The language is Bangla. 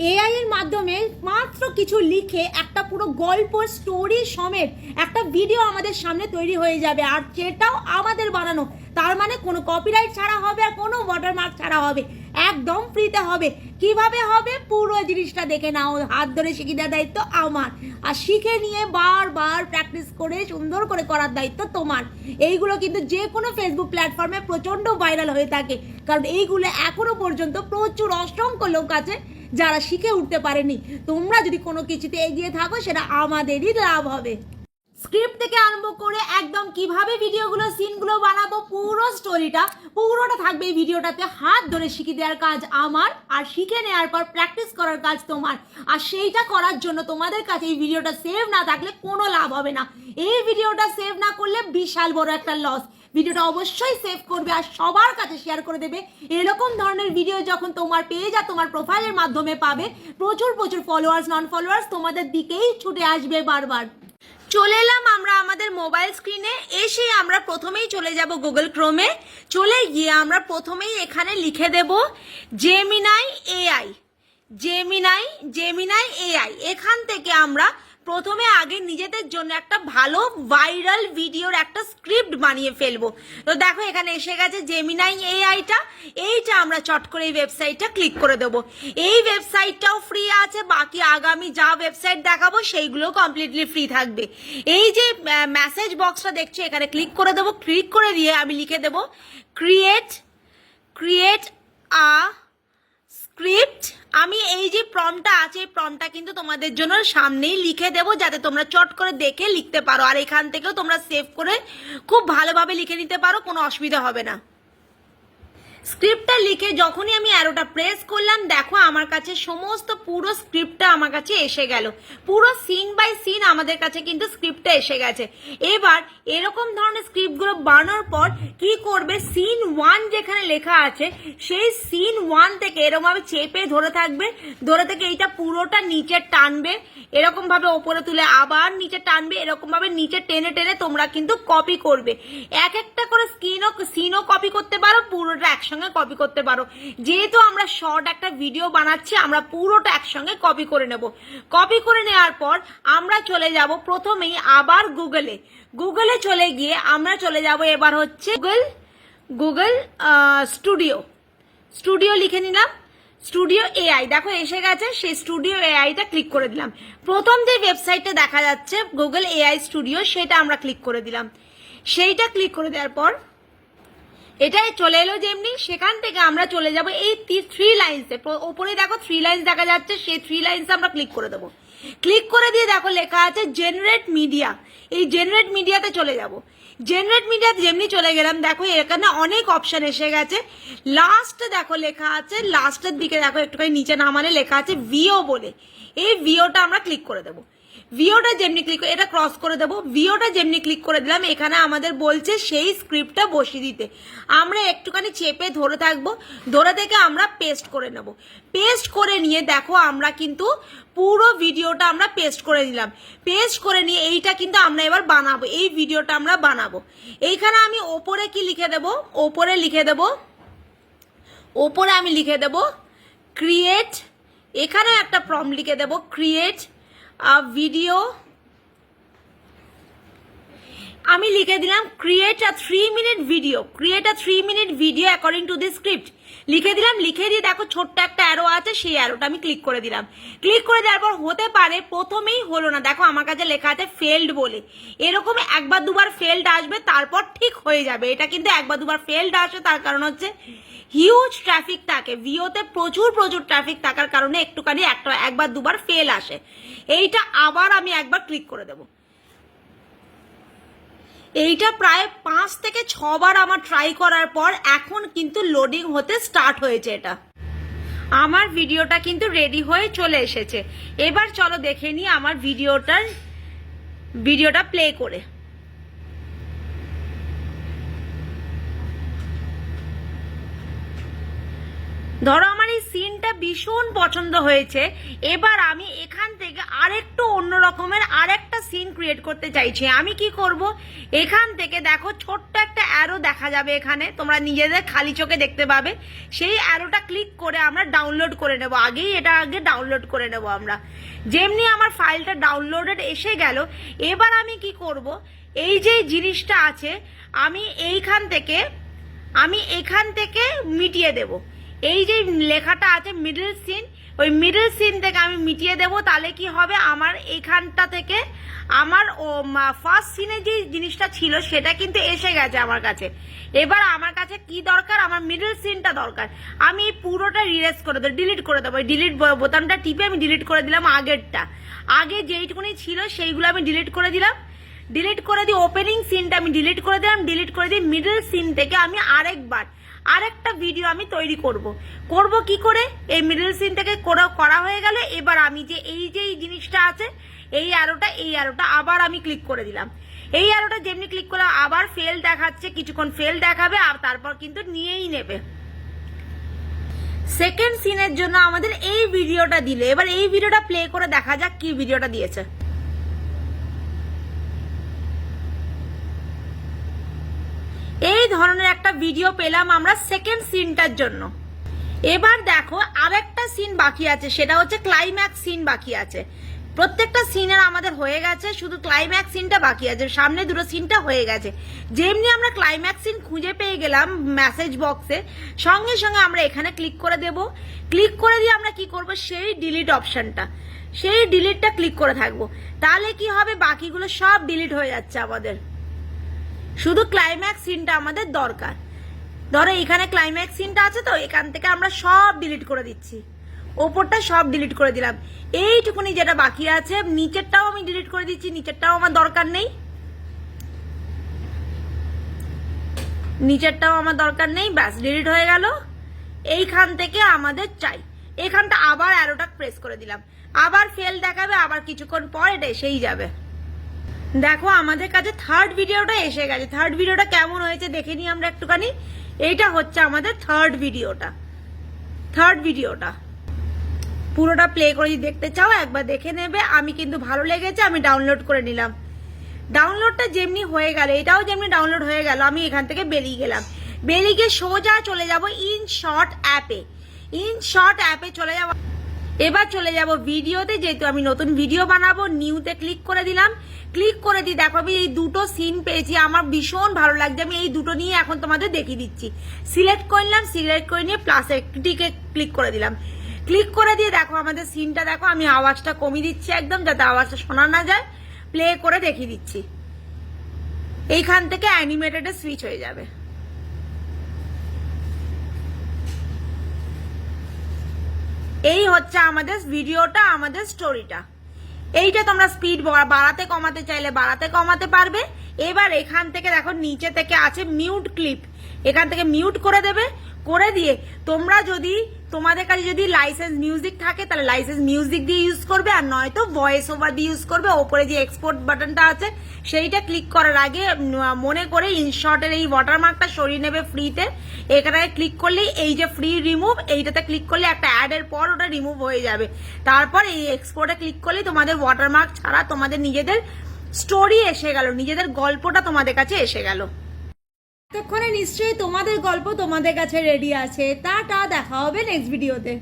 এআই এর মাধ্যমে মাত্র কিছু লিখে একটা পুরো গল্প স্টোরি সমেত একটা ভিডিও আমাদের সামনে তৈরি হয়ে যাবে, আর সেটাও আমাদের বানানো। তার মানে কোনো কপিরাইট ছাড়া হবে আর কোনো ওয়াটারমার্ক ছাড়া হবে, একদম ফ্রিতে হবে। কিভাবে হবে পুরো জিনিসটা দেখে নাও, হাত ধরে শিখিয়ে দেওয়ার দায়িত্ব আমার, আর শিখে নিয়ে বারবার প্র্যাকটিস করে সুন্দর করে করার দায়িত্ব তোমার। এইগুলো কিন্তু যে কোনো ফেসবুক প্ল্যাটফর্মে প্রচণ্ড ভাইরাল হয়ে থাকে, কারণ এইগুলো এখনো পর্যন্ত প্রচুর অসংখ্য লোক আছে যারা শিখে উঠতে পারেনি। তোমরা যদি কোনো কিছুতে এগিয়ে থাকো সেটা আমাদেরই লাভ হবে। স্ক্রিপ্ট থেকে আরম্ভ করে একদম কিভাবে ভিডিওগুলো সিনগুলো বানাবো, পুরো স্টোরিটা পুরোটা থাকবে এই ভিডিওটাতে। হাত ধরে শিখিয়ে দেওয়ার কাজ আমার, আর শিখে নেওয়ার পর প্র্যাকটিস করার কাজ তোমার। আর সেইটা করার জন্য তোমাদের কাছে এই ভিডিওটা সেভ না থাকলে কোনো লাভ হবে না। এই ভিডিওটা সেভ না করলে বিশাল বড় একটা লস। ভিডিওটা অবশ্যই সেভ করবে আর সবার কাছে শেয়ার করে দেবে। এরকম ধরনের ভিডিও যখন তোমার পেজ আর তোমার প্রোফাইলের মাধ্যমে পাবে, প্রচুর প্রচুর ফলোয়ার্স নন ফলোয়ার্স তোমাদের দিকেই ছুটে আসবে বারবার। চলে এলাম আমরা আমাদের মোবাইল স্ক্রিনে। এসে আমরা প্রথমেই চলে যাব গুগল ক্রোমে। চলে গিয়ে আমরা প্রথমেই এখানে লিখে দেব জেমিনাই এআই। Gemini AI. এখান থেকে আমরা প্রথমে আগে নিজেদের জন্য একটা ভালো ভাইরাল ভিডিওর একটা স্ক্রিপ্ট বানিয়ে ফেলবো। তো দেখো এখানে এসে গেছে জেমিনাই এআইটা। এইটা আমরা চট করে এই ওয়েবসাইটটা ক্লিক করে দেবো। এই ওয়েবসাইটটাও ফ্রি আছে, বাকি আগামী যা ওয়েবসাইট দেখাবো সেইগুলো কমপ্লিটলি ফ্রি থাকবে। এই যে মেসেজ বক্সটা দেখছো এখানে ক্লিক করে দেবো। ক্লিক করে দিয়ে আমি লিখে দেবো ক্রিয়েট আ স্ক্রিপ্ট। আমি এই যে প্রম্পটটা আছে এই প্রম্পটটা কিন্তু তোমাদের জন্য সামনেই লিখে দেবো, যাতে তোমরা চট করে দেখে লিখতে পারো, আর এখান থেকেও তোমরা সেভ করে খুব ভালোভাবে লিখে নিতে পারো, কোনো অসুবিধা হবে না। স্ক্রিপ্টটা লিখে যখনই আমি অ্যারোটা প্রেস করলাম, দেখো আমার কাছে সমস্ত পুরো স্ক্রিপ্টটা আমার কাছে এসে গেল। পুরো সিন বাই সিন আমাদের কাছে কিন্তু স্ক্রিপ্টটা এসে গেছে। এবার এরকম ধরনের স্ক্রিপ্টগুলো বানানোর পর কি করবে, সিন 1 যেখানে লেখা আছে সেই সিন 1 থেকে এরকমভাবে চেপে ধরে থাকবে, ধরে থেকে এইটা পুরোটা নিচে টানবে, এরকম ভাবে ওপরে তুলে আবার নিচে টানবে, এরকম ভাবে নিচে টেনে টেনে তোমরা কিন্তু কপি করবে। এক একটা করে সিনও কপি করতে পারো, পুরোটা একসঙ্গে কপি করতে পারো। যেহেতু আমরা শর্ট একটা ভিডিও বানাচ্ছি, আমরা পুরোটা একসঙ্গে কপি করে নেব। কপি করে নেওয়ার পর আমরা চলে যাব প্রথমেই আবার গুগলে চলে গিয়ে আমরা চলে যাব এবার হচ্ছে গুগল স্টুডিও লিখে নিলাম। স্টুডিও এআই দেখো এসে গেছে, সেই স্টুডিও এআইটা ক্লিক করে দিলাম। প্রথম যে ওয়েবসাইটটা দেখা যাচ্ছে গুগল এআই স্টুডিও, সেটা আমরা ক্লিক করে দিলাম। সেইটা ক্লিক করে দেওয়ার পর এটাই চলে এলো যেমনি, সেখান থেকে আমরা চলে যাব এই 3 লাইন্সে। ওপরে দেখো 3 লাইন্স দেখা যাচ্ছে, সেই 3 লাইন্স আমরা ক্লিক করে দেবো। ক্লিক করে দিয়ে দেখো লেখা আছে জেনারেট মিডিয়া। এই জেনারেট মিডিয়াতে চলে যাব। জেনারেট মিডিয়াতে যেমনি চলে গেলাম, দেখো এখানে অনেক অপশন এসে গেছে। লাস্টে দেখো লেখা আছে, লাস্টের দিকে দেখো একটুখানি নিচে নামালে লেখা আছে ভিও বলে। এই ভিওটা আমরা ক্লিক করে দেবো। ভিওটা যেমনি ক্লিক করে এটা ক্রস করে দেবো। ভিওটা যেমনি ক্লিক করে দিলাম, এখানে আমাদের বলছে সেই স্ক্রিপ্টটা বসিয়ে দিতে। আমরা একটুখানি চেপে ধরে থাকবো, ধরে থেকে আমরা পেস্ট করে নেব। পেস্ট করে নিয়ে দেখো আমরা কিন্তু পুরো ভিডিওটা আমরা পেস্ট করে দিলাম। পেস্ট করে নিয়ে এইটা কিন্তু আমরা এবার বানাবো, এই ভিডিওটা আমরা বানাবো। এইখানে আমি ওপরে কি লিখে দেব, ওপরে আমি লিখে দেব ক্রিয়েট। এখানে একটা প্রম্পট লিখে দেব ক্রিয়েট ভিডিও। আমি লিখে দিলাম create a 3-minute video according to the script লিখে দিলাম। লিখে দিয়ে দেখো ছোট্ট একটা অ্যারো আছে, সেই অ্যারোটা আমি ক্লিক করে দিলাম। ক্লিক করে দেওয়ার পর হতে পারে প্রথমেই হলো না, দেখো আমার কাছে লেখা আছে ফেলড বলে। এরকম একবার দুবার ফেলড আসবে, তারপর ঠিক হয়ে যাবে। এটা কিন্তু একবার দুবার ফেলড আসে, তার কারণ হচ্ছে হিউজ ট্রাফিক থাকে ভিওতে, প্রচুর ট্রাফিক থাকার কারণে একটুখানি একবার দুবার ফেল আসে। এইটা আবার আমি একবার ক্লিক করে দেবো। এইটা প্রায় 5 থেকে 6 বার আমার ট্রাই করার পর এখন কিন্তু লোডিং হতে স্টার্ট হয়েছে। এটা আমার ভিডিওটা কিন্তু রেডি হয়ে চলে এসেছে। এবার চলো দেখে নিই আমার ভিডিওটা প্লে করে। ধরো আমার এই সিনটা ভীষণ পছন্দ হয়েছে, এবার আমি এখান থেকে আরেকটু অন্য রকমের আরেকটা সিন ক্রিয়েট করতে চাইছি। আমি কি করব, এখান থেকে দেখো ছোট্ট একটা অ্যারো দেখা যাবে, এখানে তোমরা নিজেদের খালি চোখে দেখতে পাবে। সেই অ্যারোটা ক্লিক করে আমরা ডাউনলোড করে নেব, আগে ডাউনলোড করে নেব আমরা। যেমনি আমার ফাইলটা ডাউনলোডেড এসে গেল, এবার আমি কি করব, এই যে জিনিসটা আছে আমি এখান থেকে মিটিয়ে দেব। এই যে লেখাটা আছে মিডল সিন, ওই মিডল সিন থেকে আমি মিটিয়ে দেব। তাহলে কি হবে, আমার এইখানটা থেকে আমার ফার্স্ট সিনে যে জিনিসটা ছিল সেটা কিন্তু এসে গেছে আমার কাছে। এবার আমার কাছে কি দরকার, আমার মিডল সিনটা দরকার। আমি পুরোটা রিরেজ করে দেবো, ডিলিট করে দেবো। ডিলিট বোতামটা টিপে আমি ডিলিট করে দিলাম আগেরটা। আগে যেইটুকুনি ছিল সেইগুলো আমি ডিলিট করে দিলাম। ডিলিট করে দিয়ে ওপেনিং সিনটা আমি ডিলিট করে দিলাম। ডিলিট করে দিয়ে মিডল সিন থেকে আমি আরেকটা ভিডিও আমি তৈরি করব কি করে, এই মিডল সিন থেকে করা হয়ে গেল। এবার আমি যে এই জিনিসটা আছে এই অ্যারোটা আবার আমি ক্লিক করে দিলাম। এই অ্যারোটা যেমনি ক্লিক করলাম আবার ফেল দেখাচ্ছে, কিছুক্ষণ ফেল দেখাবে আর তারপর কিন্তু নিয়েই নেবে। সেকেন্ড সিনের জন্য আমাদের এই ভিডিওটা দিলে, এবার এই ভিডিওটা প্লে করে দেখা যাক কি ভিডিওটা দিয়েছে। এই ধরনের একটা ভিডিও পেলাম আমরা সেকেন্ড সিনটার জন্য। এবার দেখো আরেকটা সিন বাকি আছে, সেটা হচ্ছে ক্লাইম্যাক্স সিন বাকি আছে। প্রত্যেকটা সিনের আমাদের হয়ে গেছে, শুধু ক্লাইম্যাক্স সিনটা বাকি আছে। সামনে দুটো সিনটা হয়ে গেছে। যেমনি আমরা ক্লাইম্যাক্স সিন খুঁজে পেয়ে গেলাম মেসেজ বক্সে, সঙ্গে সঙ্গে আমরা এখানে ক্লিক করে দেব। ক্লিক করে দিয়ে আমরা কি করব, সেই ডিলিট অপশনটা, সেই ডিলিটটা ক্লিক করে থাকবো। তাহলে কি হবে, বাকিগুলো সব ডিলিট হয়ে যাচ্ছে আমাদের। শুধু ক্লাইম্যাক্স সিনটা আমাদের দরকার। ধরো এখানে ক্লাইম্যাক্স সিনটা আছে, তো এখান থেকে আমরা সব ডিলিট করে দিচ্ছি। ওপরটা সব ডিলিট করে দিলাম। এইটুকুনি যেটা বাকি আছে, নিচেরটাও আমি ডিলিট করে দিচ্ছি। নিচেরটাও আমার দরকার নেই, ব্যাস ডিলিট হয়ে গেল। এইখান থেকে আমাদের চাই, এখানটা আবার অ্যারোটা প্রেস করে দিলাম, আবার ফেল দেখাবে, আবার কিছুক্ষণ পর এটা এসেই যাবে। দেখো আমাদের কাছে থার্ড ভিডিওটা এসে গেছে। থার্ড ভিডিওটা কেমন হয়েছে দেখে নিই আমরা একটুখানি। এইটা হচ্ছে আমাদের থার্ড ভিডিওটা। পুরোটা প্লে করে যদি দেখতে চাও একবার দেখে নেবে। আমি কিন্তু ভালো লেগেছে, আমি ডাউনলোড করে নিলাম। ডাউনলোডটা যেমনি হয়ে গেল, এটাও যেমনি ডাউনলোড হয়ে গেল, আমি এখান থেকে বেরিয়ে গেলাম। বেরিয়ে গিয়ে সোজা চলে যাব ইনশট অ্যাপে চলে যাব। এবার চলে যাব ভিডিওতে, যেহেতু আমি নতুন ভিডিও বানাবো। নিউতে ক্লিক করে দিলাম। ক্লিক করে দিয়ে দেখো আমি এই দুটো সিন পেয়েছি, আমার ভীষণ ভালো লাগছে। আমি এই দুটো নিয়ে এখন তোমাদের দেখিয়ে দিচ্ছি। সিলেক্ট করলাম, সিলেক্ট করে নিয়ে প্লাস একটিকে ক্লিক করে দিলাম। ক্লিক করে দিয়ে দেখো আমাদের সিনটা দেখো, আমি আওয়াজটা কমিয়ে দিচ্ছি একদম, যাতে আওয়াজটা শোনা না যায়। প্লে করে দেখিয়ে দিচ্ছি। এইখান থেকে অ্যানিমেটেডে সুইচ হয়ে যাবে। এই হচ্ছে আমাদের ভিডিওটা, আমাদের স্টোরিটা। এইটা তোমরা স্পিড বাড়াতে কমাতে চাইলে বাড়াতে কমাতে পারবে। এবার এখান থেকে দেখো নিচে থেকে আছে মিউট ক্লিপ, এখান থেকে মিউট করে দেবে। করে দিয়ে তোমরা যদি তোমাদের কাছে যদি লাইসেন্স মিউজিক থাকে তাহলে লাইসেন্স মিউজিক দিয়ে ইউজ করবে, আর নয়তো ভয়েস ওভার দিয়ে ইউজ করবে। ওপরে যে এক্সপোর্ট বাটনটা আছে সেইটা ক্লিক করার আগে মনে করে ইনশর্টের এই ওয়াটারমার্কটা সরিয়ে নেবে ফ্রিতে। এখানে ক্লিক করলেই এই যে ফ্রি রিমুভ, এইটাতে ক্লিক করলে একটা অ্যাডের পর ওটা রিমুভ হয়ে যাবে। তারপর এই এক্সপোর্টে ক্লিক করলেই তোমাদের ওয়াটারমার্ক ছাড়া তোমাদের নিজেদের স্টোরি এসে গেল, নিজেদের গল্পটা তোমাদের কাছে এসে গেল। এতক্ষণে নিশ্চয়ই তোমাদের গল্প তোমাদের কাছে রেডি আছে। টাটা, দেখা হবে নেক্সট ভিডিওতে।